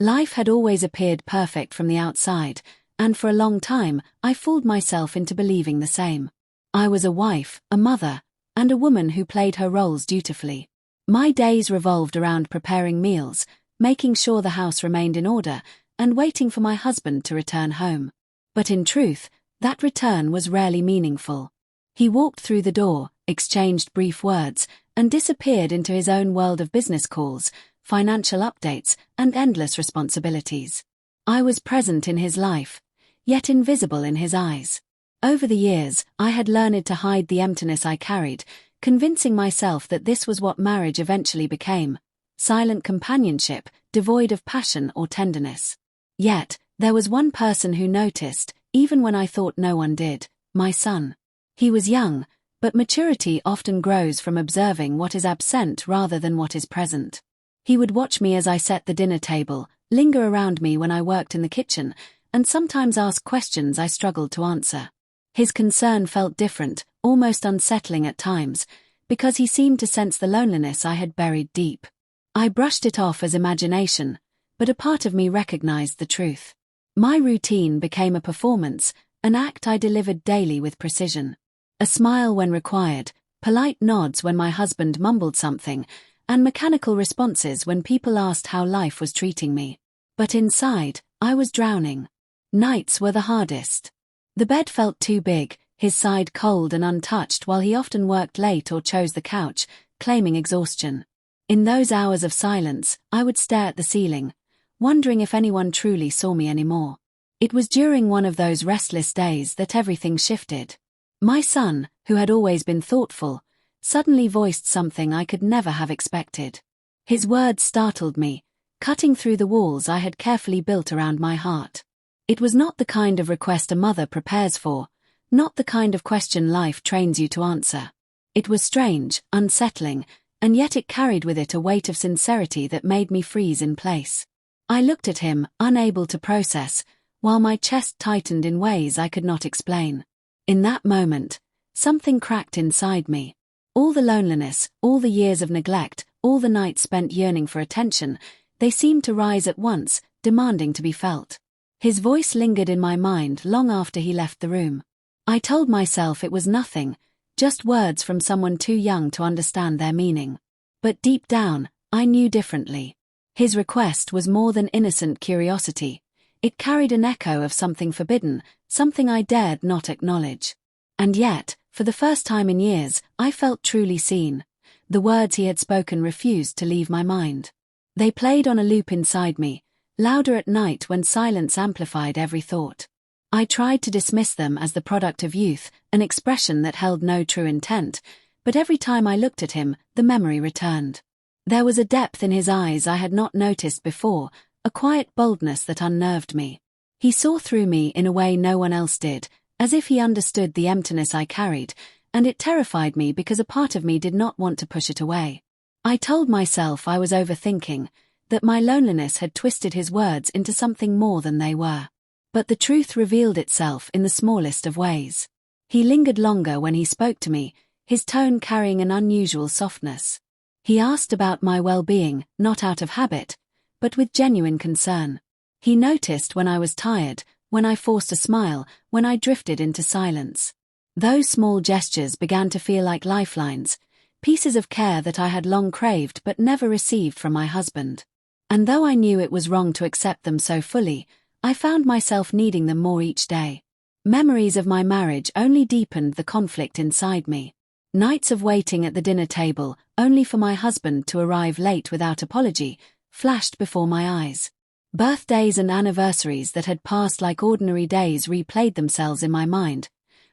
Life had always appeared perfect from the outside, and for a long time, I fooled myself into believing the same. I was a wife, a mother, and a woman who played her roles dutifully. My days revolved around preparing meals, making sure the house remained in order, and waiting for my husband to return home. But in truth, that return was rarely meaningful. He walked through the door, exchanged brief words, and disappeared into his own world of business calls, financial updates, and endless responsibilities. I was present in his life, yet invisible in his eyes. Over the years, I had learned to hide the emptiness I carried, convincing myself that this was what marriage eventually became: silent companionship, devoid of passion or tenderness. Yet, there was one person who noticed, even when I thought no one did: my son. He was young, but maturity often grows from observing what is absent rather than what is present. He would watch me as I set the dinner table, linger around me when I worked in the kitchen, and sometimes ask questions I struggled to answer. His concern felt different, almost unsettling at times, because he seemed to sense the loneliness I had buried deep. I brushed it off as imagination, but a part of me recognized the truth. My routine became a performance, an act I delivered daily with precision. A smile when required, polite nods when my husband mumbled something, and mechanical responses when people asked how life was treating me. But inside, I was drowning. Nights were the hardest. The bed felt too big, his side cold and untouched while he often worked late or chose the couch, claiming exhaustion. In those hours of silence, I would stare at the ceiling, wondering if anyone truly saw me anymore. It was during one of those restless days that everything shifted. My son, who had always been thoughtful, suddenly voiced something I could never have expected. His words startled me, cutting through the walls I had carefully built around my heart. It was not the kind of request a mother prepares for, not the kind of question life trains you to answer. It was strange, unsettling, and yet it carried with it a weight of sincerity that made me freeze in place. I looked at him, unable to process, while my chest tightened in ways I could not explain. In that moment, something cracked inside me. All the loneliness, all the years of neglect, all the nights spent yearning for attention, they seemed to rise at once, demanding to be felt. His voice lingered in my mind long after he left the room. I told myself it was nothing, just words from someone too young to understand their meaning. But deep down, I knew differently. His request was more than innocent curiosity. It carried an echo of something forbidden, something I dared not acknowledge. And yet, for the first time in years, I felt truly seen. The words he had spoken refused to leave my mind. They played on a loop inside me, louder at night when silence amplified every thought. I tried to dismiss them as the product of youth, an expression that held no true intent, but every time I looked at him, the memory returned. There was a depth in his eyes I had not noticed before, a quiet boldness that unnerved me. He saw through me in a way no one else did, as if he understood the emptiness I carried, and it terrified me because a part of me did not want to push it away. I told myself I was overthinking, that my loneliness had twisted his words into something more than they were. But the truth revealed itself in the smallest of ways. He lingered longer when he spoke to me, his tone carrying an unusual softness. He asked about my well-being, not out of habit, but with genuine concern. He noticed when I was tired, when I forced a smile, when I drifted into silence. Those small gestures began to feel like lifelines, pieces of care that I had long craved but never received from my husband. And though I knew it was wrong to accept them so fully, I found myself needing them more each day. Memories of my marriage only deepened the conflict inside me. Nights of waiting at the dinner table, only for my husband to arrive late without apology, flashed before my eyes. Birthdays and anniversaries that had passed like ordinary days replayed themselves in my mind,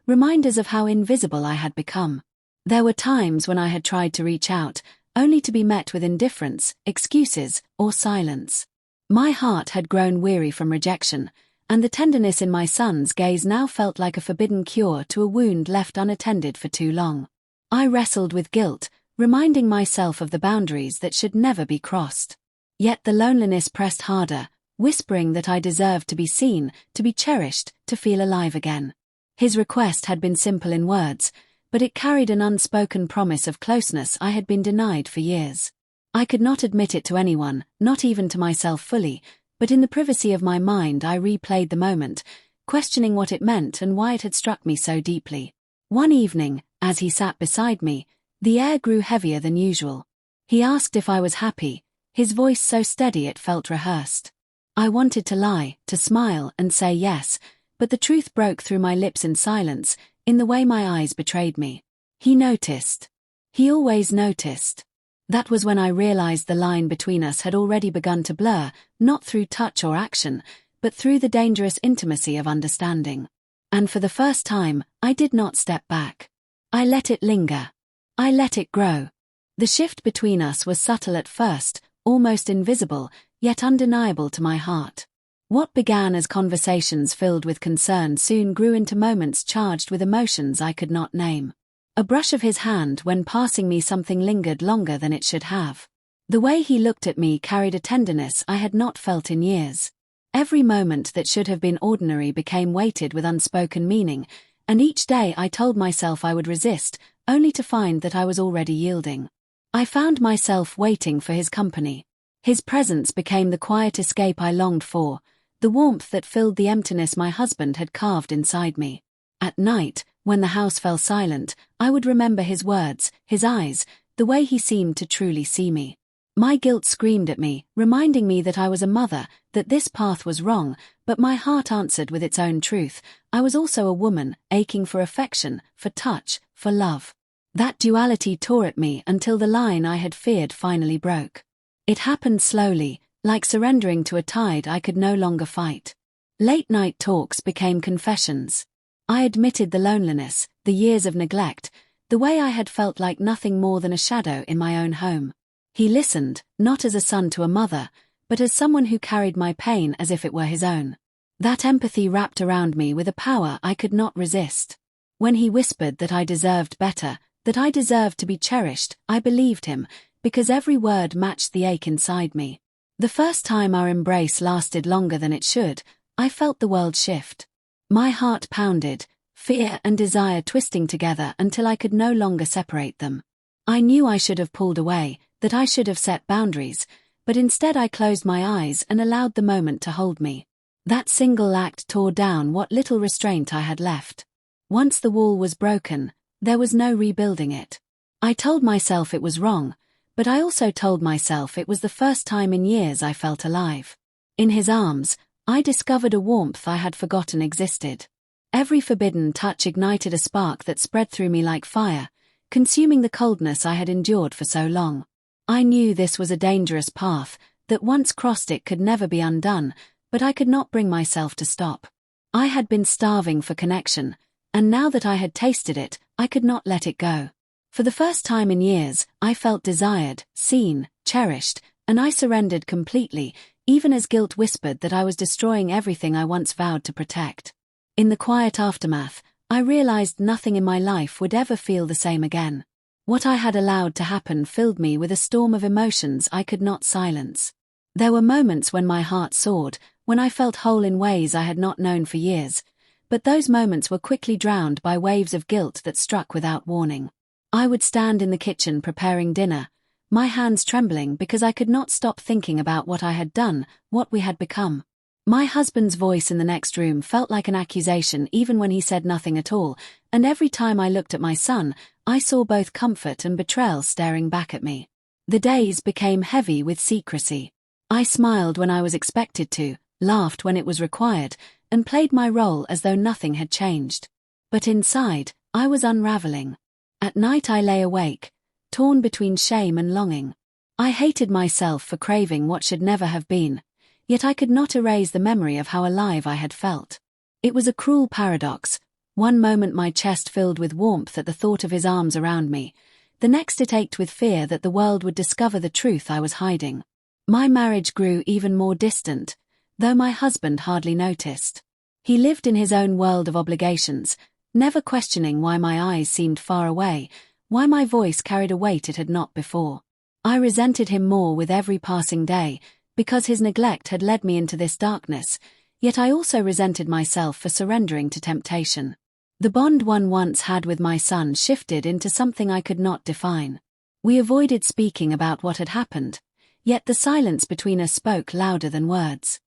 reminders of how invisible I had become. There were times when I had tried to reach out, only to be met with indifference, excuses, or silence. My heart had grown weary from rejection, and the tenderness in my son's gaze now felt like a forbidden cure to a wound left unattended for too long. I wrestled with guilt, reminding myself of the boundaries that should never be crossed. Yet the loneliness pressed harder, whispering that I deserved to be seen, to be cherished, to feel alive again. His request had been simple in words, but it carried an unspoken promise of closeness I had been denied for years. I could not admit it to anyone, not even to myself fully, But in the privacy of my mind I replayed the moment, questioning what it meant and why it had struck me so deeply. One evening, as he sat beside me, the air grew heavier than usual. He asked if I was happy, his voice so steady it felt rehearsed. I wanted to lie, to smile and say yes, but the truth broke through my lips in silence, in the way my eyes betrayed me. He noticed. He always noticed. That was when I realized the line between us had already begun to blur, not through touch or action, but through the dangerous intimacy of understanding. And for the first time, I did not step back. I let it linger. I let it grow. The shift between us was subtle at first, almost invisible, yet undeniable to my heart. What began as conversations filled with concern soon grew into moments charged with emotions I could not name. A brush of his hand when passing me something lingered longer than it should have. The way he looked at me carried a tenderness I had not felt in years. Every moment that should have been ordinary became weighted with unspoken meaning, and each day I told myself I would resist, only to find that I was already yielding. I found myself waiting for his company. His presence became the quiet escape I longed for, the warmth that filled the emptiness my husband had carved inside me. At night, when the house fell silent, I would remember his words, his eyes, the way he seemed to truly see me. My guilt screamed at me, reminding me that I was a mother, that this path was wrong, but my heart answered with its own truth. I was also a woman, aching for affection, for touch, for love. That duality tore at me until the line I had feared finally broke. It happened slowly, like surrendering to a tide I could no longer fight. Late-night talks became confessions. I admitted the loneliness, the years of neglect, the way I had felt like nothing more than a shadow in my own home. He listened, not as a son to a mother, but as someone who carried my pain as if it were his own. That empathy wrapped around me with a power I could not resist. When he whispered that I deserved better, that I deserved to be cherished, I believed him, because every word matched the ache inside me. The first time our embrace lasted longer than it should, I felt the world shift. My heart pounded, fear and desire twisting together until I could no longer separate them. I knew I should have pulled away, that I should have set boundaries, but instead I closed my eyes and allowed the moment to hold me. That single act tore down what little restraint I had left. Once the wall was broken, there was no rebuilding it. I told myself it was wrong, but I also told myself it was the first time in years I felt alive. In his arms, I discovered a warmth I had forgotten existed. Every forbidden touch ignited a spark that spread through me like fire, consuming the coldness I had endured for so long. I knew this was a dangerous path, that once crossed it could never be undone, but I could not bring myself to stop. I had been starving for connection, and now that I had tasted it, I could not let it go. For the first time in years, I felt desired, seen, cherished, and I surrendered completely, even as guilt whispered that I was destroying everything I once vowed to protect. In the quiet aftermath, I realized nothing in my life would ever feel the same again. What I had allowed to happen filled me with a storm of emotions I could not silence. There were moments when my heart soared, when I felt whole in ways I had not known for years, but those moments were quickly drowned by waves of guilt that struck without warning. I would stand in the kitchen preparing dinner, my hands trembling because I could not stop thinking about what I had done, what we had become. My husband's voice in the next room felt like an accusation even when he said nothing at all, and every time I looked at my son, I saw both comfort and betrayal staring back at me. The days became heavy with secrecy. I smiled when I was expected to, laughed when it was required, and played my role as though nothing had changed. But inside, I was unraveling. At night I lay awake, torn between shame and longing. I hated myself for craving what should never have been, yet I could not erase the memory of how alive I had felt. It was a cruel paradox. One moment my chest filled with warmth at the thought of his arms around me, the next it ached with fear that the world would discover the truth I was hiding. My marriage grew even more distant, though my husband hardly noticed. He lived in his own world of obligations, never questioning why my eyes seemed far away, why my voice carried a weight it had not before. I resented him more with every passing day, because his neglect had led me into this darkness, yet I also resented myself for surrendering to temptation. The bond one once had with my son shifted into something I could not define. We avoided speaking about what had happened, yet the silence between us spoke louder than words.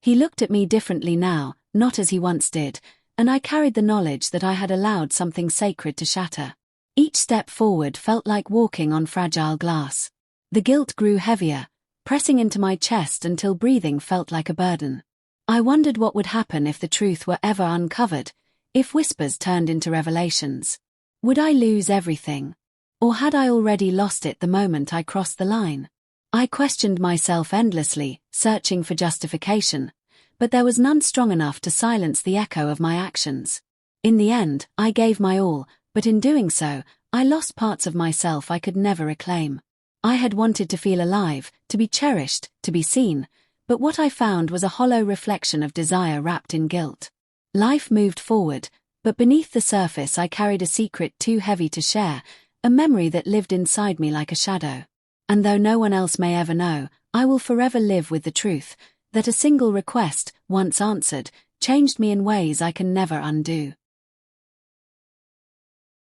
He looked at me differently now, not as he once did, and I carried the knowledge that I had allowed something sacred to shatter. Each step forward felt like walking on fragile glass. The guilt grew heavier, pressing into my chest until breathing felt like a burden. I wondered what would happen if the truth were ever uncovered, if whispers turned into revelations. Would I lose everything? Or had I already lost it the moment I crossed the line? I questioned myself endlessly, searching for justification, but there was none strong enough to silence the echo of my actions. In the end, I gave my all, but in doing so, I lost parts of myself I could never reclaim. I had wanted to feel alive, to be cherished, to be seen, but what I found was a hollow reflection of desire wrapped in guilt. Life moved forward, but beneath the surface I carried a secret too heavy to share, a memory that lived inside me like a shadow. And though no one else may ever know, I will forever live with the truth that a single request, once answered, changed me in ways I can never undo.